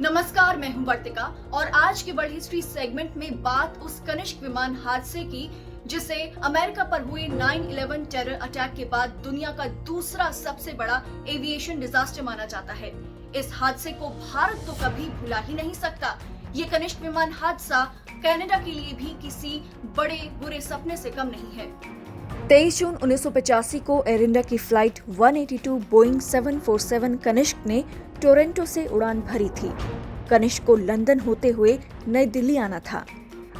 नमस्कार, मैं हूं वर्तिका और आज के वर्ल्ड हिस्ट्री सेगमेंट में बात उस कनिष्क विमान हादसे की जिसे अमेरिका पर हुए 9/11 टेरर अटैक के बाद दुनिया का दूसरा सबसे बड़ा एविएशन डिजास्टर माना जाता है। इस हादसे को भारत तो कभी भुला ही नहीं सकता। ये कनिष्क विमान हादसा कनाडा के लिए भी किसी बड़े बुरे सपने से कम नहीं है। 23 जून 1985 को एयर इंडिया की फ्लाइट 182 बोइंग 747 कनिष्क ने टोरंटो से उड़ान भरी थी। कनिष्क को लंदन होते हुए नई दिल्ली आना था।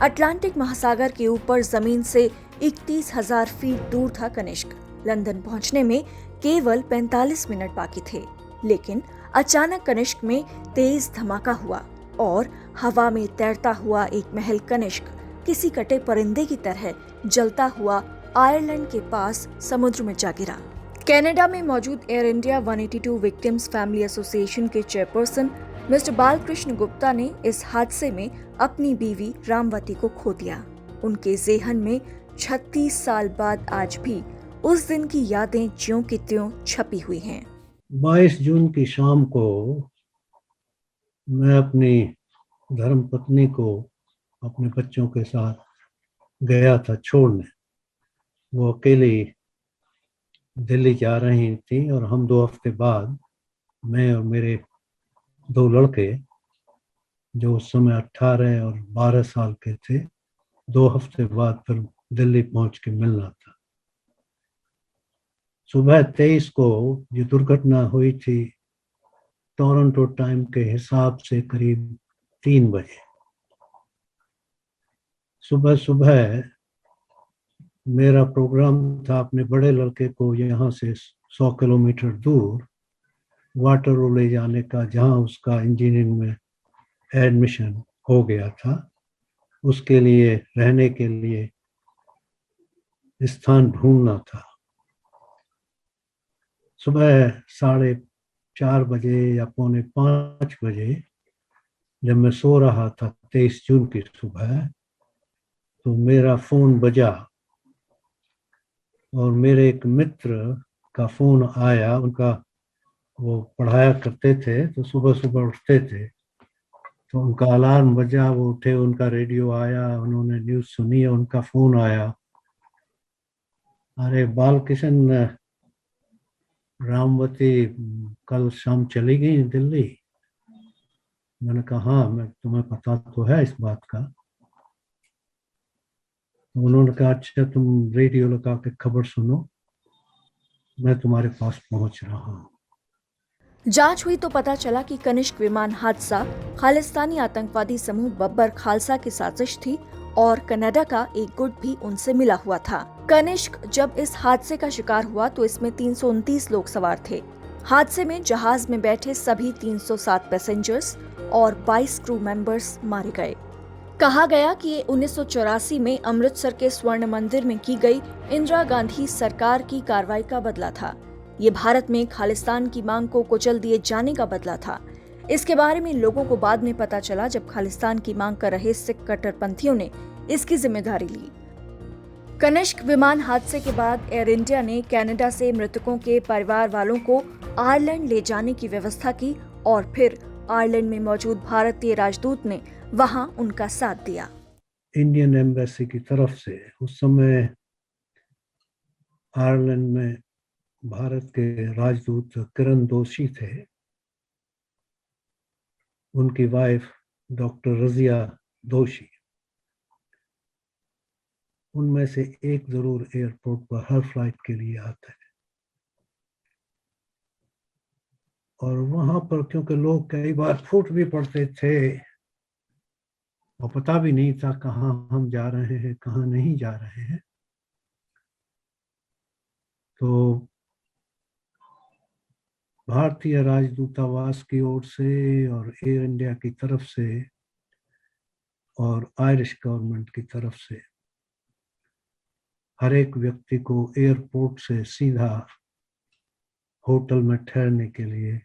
अटलांटिक महासागर के ऊपर जमीन से 31,000 फीट दूर था कनिष्क। लंदन पहुंचने में केवल 45 मिनट बाकी थे, लेकिन अचानक कनिष्क में तेज धमाका हुआ और हवा में तैरता हुआ एक महल कनिष्क किसी कटे परिंदे की तरह जलता हुआ आयरलैंड के पास समुद्र में जा गिरा। कनाडा में मौजूद air India 182 victims family association के चेयरपर्सन मिस्टर बालकृष्ण गुप्ता ने इस हादसे में अपनी बीवी रामवती को खो दिया। उनके ज़ेहन में 36 साल बाद आज भी उस दिन की यादें ज्यों की त्यों छपी हुई हैं। 22 जून की शाम को मैं अपनी धर्मपत्नी को अपने बच्चों के साथ गया था छोड़ने। वो अकेली दिल्ली जा रही थी और हम 2 हफ्ते बाद, मैं और मेरे 2 लड़के जो उस समय 18 और 12 साल के थे, 2 हफ्ते बाद फिर दिल्ली पहुंच के मिलना था। सुबह 23 को ये दुर्घटना हुई थी टोरंटो टाइम के हिसाब से करीब 3 बजे। सुबह सुबह मेरा प्रोग्राम था अपने बड़े लड़के को यहाँ से 100 किलोमीटर दूर वाटरलू ले जाने का, जहाँ उसका इंजीनियरिंग में एडमिशन हो गया था। उसके लिए रहने के लिए स्थान ढूंढना था। सुबह 4:30 बजे या 4:45 बजे जब मैं सो रहा था 23 जून की सुबह, तो मेरा फोन बजा और मेरे एक मित्र का फोन आया। उनका वो पढ़ाया करते थे, तो सुबह सुबह उठते थे, तो उनका अलार्म बजा, वो उठे, उनका रेडियो आया, उन्होंने न्यूज़ सुनी, उनका फोन आया, अरे बालकिशन, रामवती कल शाम चली गई दिल्ली। मैंने कहा हाँ, मैं तुम्हें पता तो है इस बात का। तो उन्होंने कहा अच्छा, तुम रेडियो लगा के खबर सुनो, मैं तुम्हारे पास पहुंच रहा हूँ। जांच हुई तो पता चला कि कनिष्क विमान हादसा खालिस्तानी आतंकवादी समूह बब्बर खालसा की साजिश थी और कनाडा का एक गुट भी उनसे मिला हुआ था। कनिष्क जब इस हादसे का शिकार हुआ तो इसमें 329 लोग सवार थे। हादसे में जहाज में बैठे सभी 307 पैसेंजर्स और 22 क्रू मेंबर्स मारे गए। कहा गया कि ये 1984 में अमृतसर के स्वर्ण मंदिर में की गई इंदिरा गांधी सरकार की कार्रवाई का बदला था। ये भारत में खालिस्तान की मांग को कुचल दिए जाने का बदला था। इसके बारे में लोगों को बाद में पता चला जब खालिस्तान की मांग कर रहे सिख कट्टरपंथियों ने इसकी जिम्मेदारी ली। कनिष्क विमान हादसे के बाद एयर इंडिया ने कनाडा से मृतकों के परिवार वालों को आयरलैंड ले जाने की व्यवस्था की और फिर आयरलैंड में मौजूद भारतीय राजदूत ने वहां उनका साथ दिया। इंडियन एम्बेसी की तरफ से उस समय आयरलैंड में भारत के राजदूत किरण दोषी थे। उनकी वाइफ डॉक्टर रजिया दोषी, उनमें से एक जरूर एयरपोर्ट पर हर फ्लाइट के लिए आते हैं। और वहां पर क्योंकि लोग कई बार फूट भी पड़ते थे और पता भी नहीं था कहाँ हम जा रहे हैं, कहाँ नहीं जा रहे हैं, तो भारतीय राजदूतावास की ओर से और एयर इंडिया की तरफ से और आयरिश गवर्नमेंट की तरफ से हर एक व्यक्ति को एयरपोर्ट से सीधा होटल में ठहरने के लिए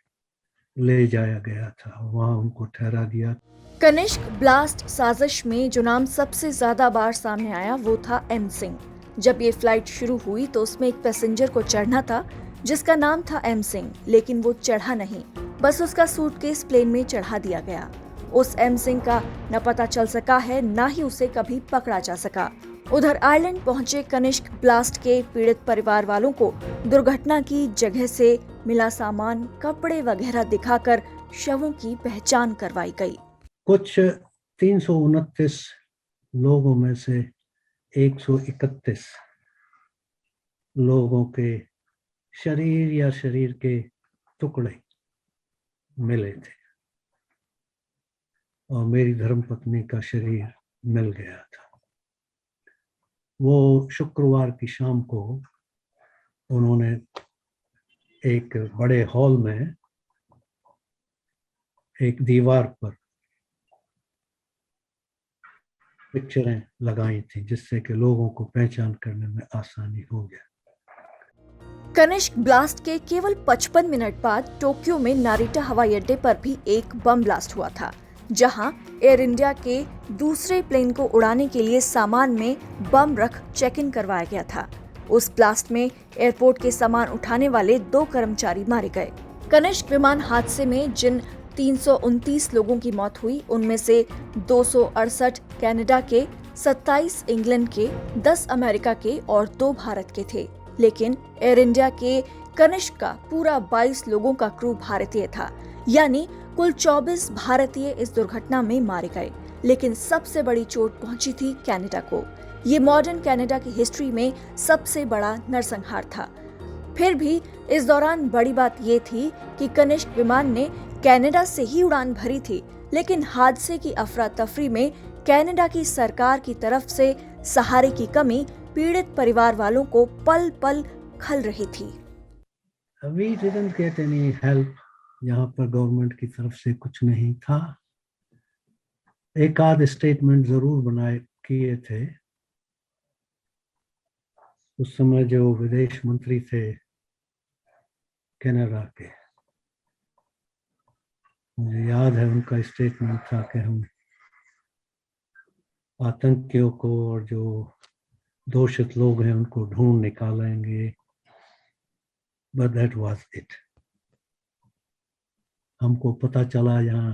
ले जाया गया था। वहां उनको ठहरा दिया। कनिष्क ब्लास्ट साजिश में जो नाम सबसे ज्यादा बार सामने आया वो था एम सिंह। जब ये फ्लाइट शुरू हुई तो उसमें एक पैसेंजर को चढ़ना था जिसका नाम था एम सिंह, लेकिन वो चढ़ा नहीं। बस उसका सूटकेस प्लेन में चढ़ा दिया गया। उस एम सिंह का न पता चल सका है, न ही उसे कभी पकड़ा जा सका। उधर आयरलैंड पहुंचे कनिष्क ब्लास्ट के पीड़ित परिवार वालों को दुर्घटना की जगह से मिला सामान, कपड़े वगैरह दिखाकर शवों की पहचान करवाई गई। कुछ 329 लोगों में से 131 लोगों के शरीर या शरीर के टुकड़े मिले थे और मेरी धर्मपत्नी का शरीर मिल गया था। वो शुक्रवार की शाम को उन्होंने एक बड़े हॉल में एक दीवार पर पिक्चरें लगाई थी, जिससे कि लोगों को पहचान करने में आसानी हो गया। कनिष्क ब्लास्ट के केवल 55 मिनट बाद टोक्यो में नारिटा हवाई अड्डे पर भी एक बम ब्लास्ट हुआ था, जहां एयर इंडिया के दूसरे प्लेन को उड़ाने के लिए सामान में बम रख चेक इन करवाया गया था। उस ब्लास्ट में एयरपोर्ट के सामान उठाने वाले 2 कर्मचारी मारे गए। कनिष्क विमान हादसे में जिन 329 लोगों की मौत हुई, उनमें से 268 कनाडा के, 27 इंग्लैंड के, 10 अमेरिका के और 2 भारत के थे। लेकिन एयर इंडिया के कनिष्क का पूरा 22 लोगों का क्रू भारतीय था, यानी कुल 24 भारतीय इस दुर्घटना में मारे गए। लेकिन सबसे बड़ी चोट पहुंची थी कनाडा को। ये मॉडर्न कनाडा की हिस्ट्री में सबसे बड़ा नरसंहार था। फिर भी इस दौरान बड़ी बात ये थी कि कनिष्क विमान ने कनाडा से ही उड़ान भरी थी, लेकिन हादसे की अफरा तफरी में कनाडा की सरकार की तरफ से सहारे की कमी पीड़ित परिवार वालों को पल पल खल रही थी। We didn't get any help। यहाँ पर गवर्नमेंट की तरफ से कुछ नहीं था। एक आध स्टेटमेंट जरूर बनाए किए थे। उस समय जो विदेश मंत्री थे कनाडा के, मुझे याद है उनका स्टेटमेंट था कि हम आतंकियों को और जो दोषित लोग हैं उनको ढूंढ निकालेंगे। But that was it. हमको पता चला यहाँ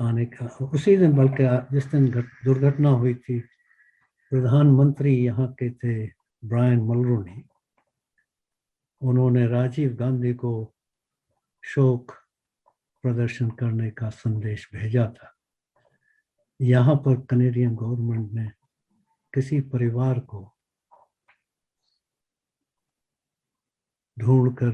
आने का उसी दिन, बल्कि जिस दिन दुर्घटना हुई थी, प्रधानमंत्री यहाँ के थे ब्रायन मल्रोनी। उन्होंने राजीव गांधी को शोक प्रदर्शन करने का संदेश भेजा था। यहाँ पर कनेडियन गवर्नमेंट ने किसी परिवार को ढूंढकर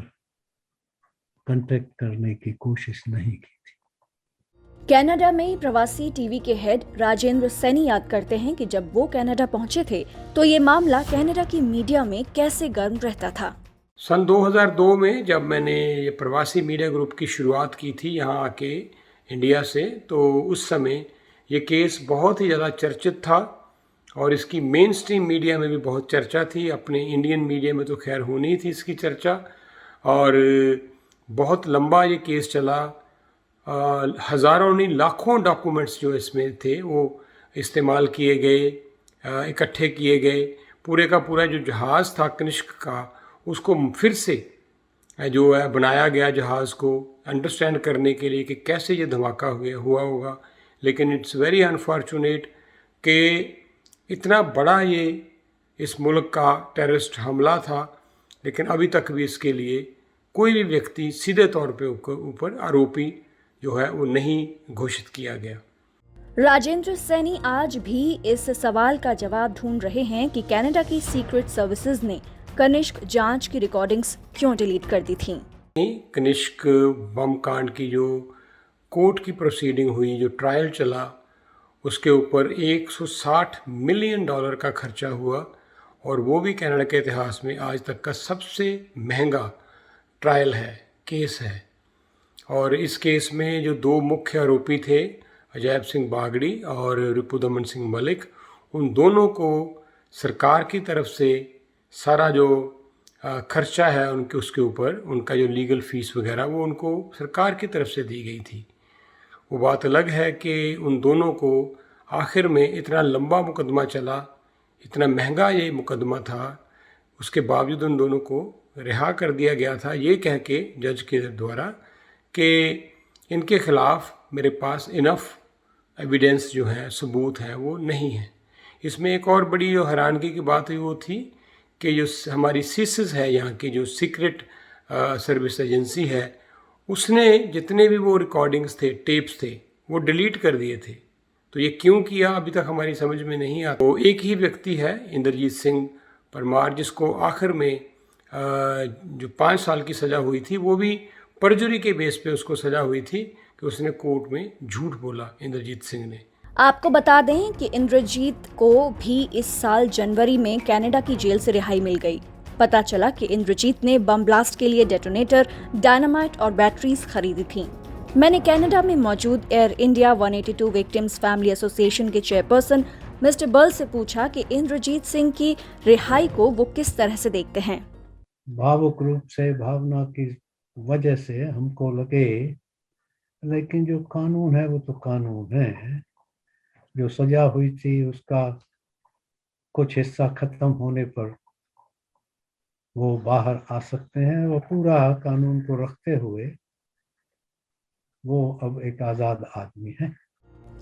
कांटेक्ट करने की कोशिश नहीं की थी। कनाडा में प्रवासी टीवी के हेड राजेंद्र सैनी याद करते हैं कि जब वो कनाडा पहुंचे थे तो ये मामला कनाडा की मीडिया में कैसे गर्म रहता था। सन 2002 में जब मैंने ये प्रवासी मीडिया ग्रुप की शुरुआत की थी यहाँ आके इंडिया से, तो उस समय ये केस बहुत ही ज़्यादा चर्चित था और इसकी मेन स्ट्रीम मीडिया में भी बहुत चर्चा थी। अपने इंडियन मीडिया में तो खैर होनी थी इसकी चर्चा, और बहुत लंबा ये केस चला। हज़ारों नहीं लाखों डॉक्यूमेंट्स जो इसमें थे वो इस्तेमाल किए गए, इकट्ठे किए गए। पूरे का पूरा जो जहाज़ था कनिष्क का, उसको फिर से जो है बनाया गया जहाज़ को अंडरस्टैंड करने के लिए कि कैसे ये धमाका हुआ होगा। लेकिन इट्स वेरी अनफॉर्चुनेट कि इतना बड़ा ये इस मुल्क का टेररिस्ट हमला था, लेकिन अभी तक भी इसके लिए कोई भी व्यक्ति सीधे तौर पे ऊपर आरोपी जो है वो नहीं घोषित किया गया। राजेंद्र सैनी आज भी इस सवाल का जवाब ढूंढ रहे हैं कि कनाडा की सीक्रेट सर्विसेज ने कनिष्क जांच की रिकॉर्डिंग्स क्यों डिलीट कर दी थी। कनिष्क बम कांड की जो कोर्ट की प्रोसीडिंग हुई, जो ट्रायल चला, उसके ऊपर $160 मिलियन का खर्चा हुआ, और वो भी कनाडा के इतिहास में आज तक का सबसे महंगा ट्रायल है, केस है। और इस केस में जो 2 मुख्य आरोपी थे, अजैब सिंह बागड़ी और रिपुदमन सिंह मलिक, उन दोनों को सरकार की तरफ से सारा जो खर्चा है उनके उसके ऊपर, उनका जो लीगल फ़ीस वगैरह वो उनको सरकार की तरफ से दी गई थी। वो बात अलग है कि उन दोनों को आखिर में इतना लंबा मुकदमा चला, इतना महंगा ये मुकदमा था, उसके बावजूद उन दोनों को रिहा कर दिया गया था, ये कह के जज के द्वारा कि इनके खिलाफ मेरे पास इनफ एविडेंस जो है, सबूत है, वो नहीं है। इसमें एक और बड़ी जो हैरानगी की बात हुई वो थी कि जो हमारी सीसिस है, यहाँ की जो सीक्रेट सर्विस एजेंसी है, उसने जितने भी वो रिकॉर्डिंग्स थे, टेप्स थे, वो डिलीट कर दिए थे। तो ये क्यों किया अभी तक हमारी समझ में नहीं आता। तो एक ही व्यक्ति है, इंद्रजीत सिंह परमार, जिसको आखिर में जो 5 साल की सज़ा हुई थी, वो भी परजुरी के बेस पे उसको सज़ा हुई थी कि उसने कोर्ट में झूठ बोला, इंद्रजीत सिंह ने। आपको बता दें कि इंद्रजीत को भी इस साल जनवरी में कनाडा की जेल से रिहाई मिल गई। पता चला कि इंद्रजीत ने बम ब्लास्ट के लिए डेटोनेटर, डायनामाइट और बैटरीज खरीदी थीं। मैंने कनाडा में मौजूद air India 182 victims family association के चेयरपर्सन मिस्टर बल से पूछा कि इंद्रजीत सिंह की रिहाई को वो किस तरह से देखते हैं। भावुक रूप से, भावना की वजह से हमको लगे, लेकिन जो कानून है वो तो कानून है। जो सजा हुई थी उसका कुछ हिस्सा खत्म होने पर वो बाहर आ सकते हैं, वो पूरा कानून को रखते हुए वो अब एक आज़ाद आदमी है।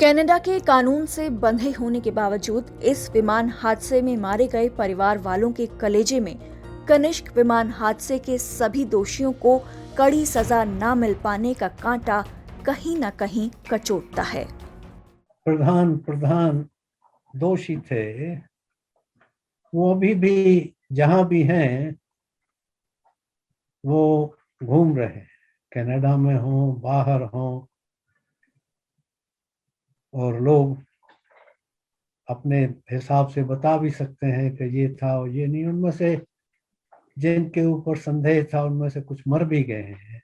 कनाडा के कानून से बंधे होने के बावजूद इस विमान हादसे में मारे गए परिवार वालों के कलेजे में कनिष्क विमान हादसे के सभी दोषियों को कड़ी सजा न मिल पाने का कांटा कहीं न कहीं कचोटता है। प्रधान दोषी थे, वो अभी भी जहां भी हैं वो घूम रहे हैं, कनाडा में हो, बाहर हो, और लोग अपने हिसाब से बता भी सकते हैं कि ये था और ये नहीं। उनमें से जिनके ऊपर संदेह था उनमें से कुछ मर भी गए हैं।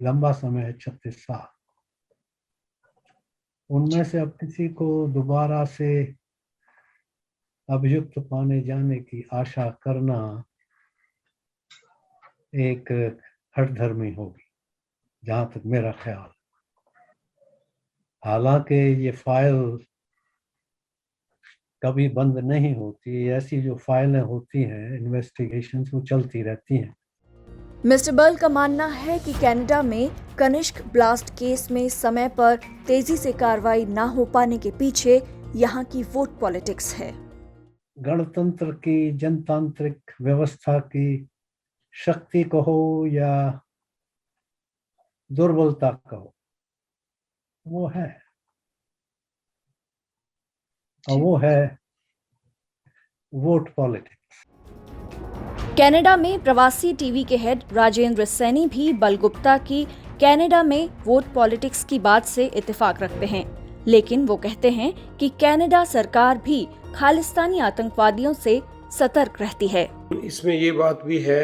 लंबा समय है, 36 साल। उनमें से अब किसी को दोबारा से अभियुक्त पाने जाने की आशा करना एक हठधर्मी होगी, जहां तक मेरा ख्याल। हालांकि ये फाइल कभी बंद नहीं होती, ऐसी जो फाइलें होती हैं, इन्वेस्टिगेशंस, वो चलती रहती हैं। मिस्टर बल का मानना है कि कनाडा में कनिष्क ब्लास्ट केस में समय पर तेजी से कार्रवाई न हो पाने के पीछे यहाँ की वोट पॉलिटिक्स है। गणतंत्र की, जनतांत्रिक व्यवस्था की शक्ति कहो या दुर्बलता कहो, वो है, और वो है वोट पॉलिटिक्स। कनाडा में प्रवासी टीवी के हेड राजेंद्र सैनी भी बल गुप्ता की कनाडा में वोट पॉलिटिक्स की बात से इत्तेफाक रखते हैं, लेकिन वो कहते हैं कि कनाडा सरकार भी खालिस्तानी आतंकवादियों से सतर्क रहती है। इसमें ये बात भी है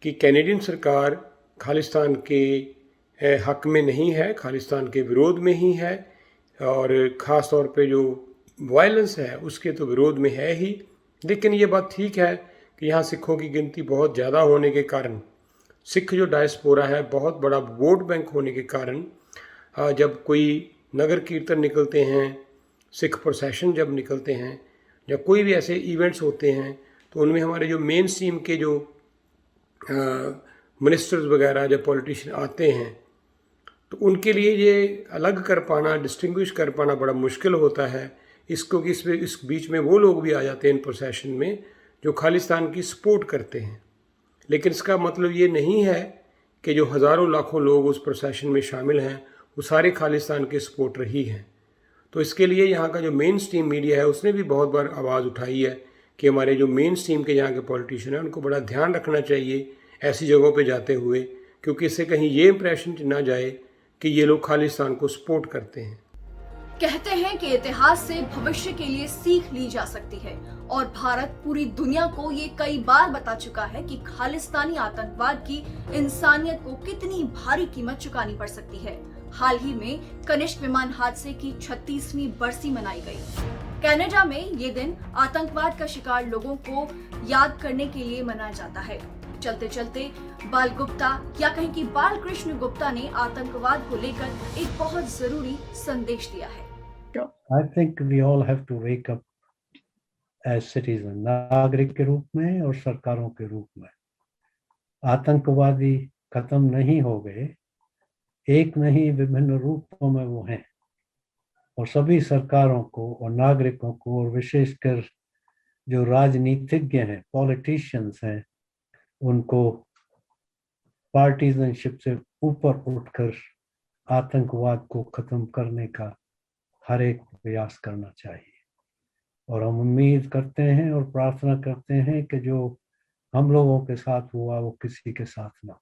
कि कैनेडियन सरकार खालिस्तान के हक में नहीं है, खालिस्तान के विरोध में ही है, और ख़ास तौर पे जो वायलेंस है उसके तो विरोध में है ही। लेकिन ये बात ठीक है कि यहाँ सिखों की गिनती बहुत ज़्यादा होने के कारण, सिख जो डायस्पोरा है, बहुत बड़ा वोट बैंक होने के कारण, जब कोई नगर कीर्तन निकलते हैं, सिख प्रोसेशन जब निकलते हैं, या कोई भी ऐसे इवेंट्स होते हैं, तो उनमें हमारे जो मेन स्ट्रीम के जो मिनिस्टर्स वगैरह जब पॉलिटिशियन आते हैं, तो उनके लिए ये अलग कर पाना, डिस्टिंग्विश कर पाना बड़ा मुश्किल होता है। इसको इस बीच में वो लोग भी आ जाते हैं इन प्रोसेशन में जो खालिस्तान की सपोर्ट करते हैं। लेकिन इसका मतलब ये नहीं है कि जो हज़ारों लाखों लोग उस प्रोसेशन में शामिल हैं वो सारे खालिस्तान के सपोर्टर ही हैं। तो इसके लिए यहाँ का जो मेन स्ट्रीम मीडिया है उसने भी बहुत बार आवाज़ उठाई है कि हमारे जो मेन स्ट्रीम के यहाँ के पॉलिटिशियन हैं उनको बड़ा ध्यान रखना चाहिए ऐसी जगहों पे जाते हुए, क्योंकि इससे कहीं ये इम्प्रेशन ना जाए कि ये लोग खालिस्तान को सपोर्ट करते हैं। कहते हैं कि इतिहास से भविष्य के लिए सीख ली जा सकती है और भारत पूरी दुनिया को ये कई बार बता चुका है कि खालिस्तानी आतंकवाद की इंसानियत को कितनी भारी कीमत चुकानी पड़ सकती है। हाल ही में कनिष्क विमान हादसे की 36वीं बरसी मनाई गई। कनाडा में ये दिन आतंकवाद का शिकार लोगों को याद करने के लिए मनाया जाता है। चलते चलते बाल गुप्ता या कहीं कि बाल कृष्ण गुप्ता ने आतंकवाद को लेकर एक बहुत जरूरी संदेश दिया है। I think we all have to wake up as citizen, नागरिक के रूप में और सरकारों के रूप में। आतंकवादी खत्म नहीं हो गए, एक नहीं, विभिन्न रूपों में वो हैं। और सभी सरकारों को और नागरिकों को, और विशेषकर जो राजनीतिज्ञ हैं, पॉलिटिशियंस हैं, उनको पार्टीजनशिप से ऊपर उठकर आतंकवाद को खत्म करने का हर एक प्रयास करना चाहिए। और हम उम्मीद करते हैं और प्रार्थना करते हैं कि जो हम लोगों के साथ हुआ वो किसी के साथ ना हो।